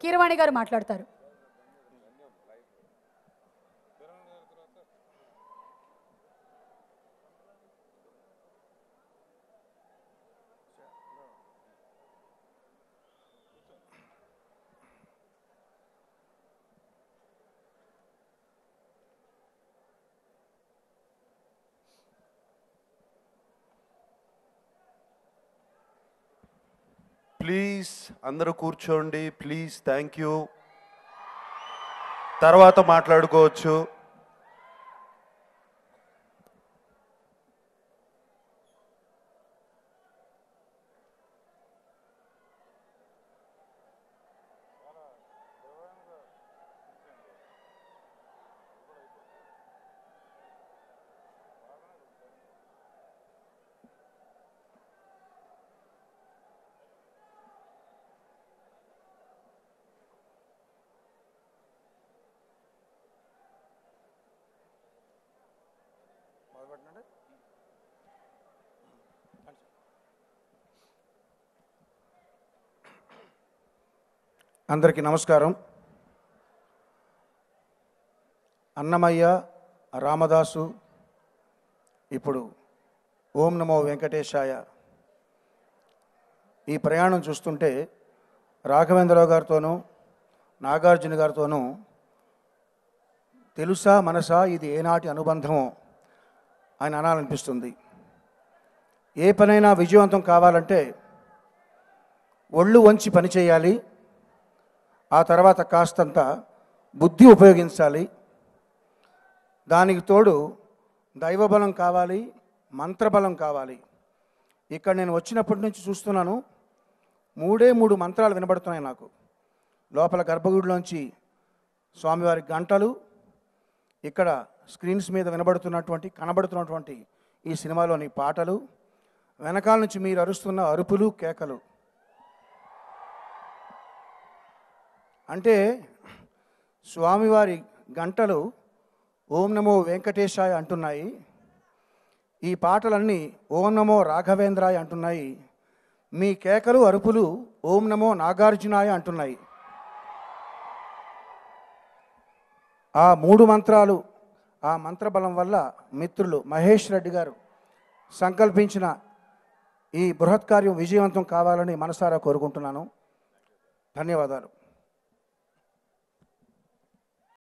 కీరవాణి గారు మాట్లాడతారు. ప్లీజ్ అందరూ కూర్చోండి ప్లీజ్. Thank you. తర్వాత మాట్లాడుకోవచ్చు. అందరికీ నమస్కారం. అన్నమయ్య, రామదాసు, ఇప్పుడు ఓం నమో వెంకటేశాయ. ఈ ప్రయాణం చూస్తుంటే రాఘవేంద్రరావు గారితోనూ నాగార్జున గారితోనూ తెలుసా మనసా ఇది ఏనాటి అనుబంధమో అని అనాలనిపిస్తుంది. ఏ పనైనా విజయవంతం కావాలంటే ఒళ్ళు వంచి పనిచేయాలి, ఆ తర్వాత కాస్తంత బుద్ధి ఉపయోగించాలి, దానికి తోడు దైవబలం కావాలి, మంత్రబలం కావాలి. ఇక్కడ నేను వచ్చినప్పటి నుంచి చూస్తున్నాను, 3 మంత్రాలు వినబడుతున్నాయి నాకు. లోపల గర్భగుడిలోంచి స్వామివారి గంటలు, ఇక్కడ స్క్రీన్స్ మీద కనబడుతున్నటువంటి ఈ సినిమాలోని పాటలు, వెనకాల నుంచి మీరు అరుస్తున్న అరుపులు కేకలు. అంటే స్వామివారి గంటలు ఓం నమో వెంకటేశాయ అంటున్నాయి, ఈ పాటలన్నీ ఓం నమో రాఘవేంద్రాయ అంటున్నాయి, మీ కేకలు అరుపులు ఓం నమో నాగార్జునాయ అంటున్నాయి. ఆ 3 మంత్రాలు, ఆ మంత్రబలం వల్ల మిత్రులు మహేష్ రెడ్డి గారు సంకల్పించిన ఈ బృహత్కార్యం విజయవంతం కావాలని మనసారా కోరుకుంటున్నాను. ధన్యవాదాలు.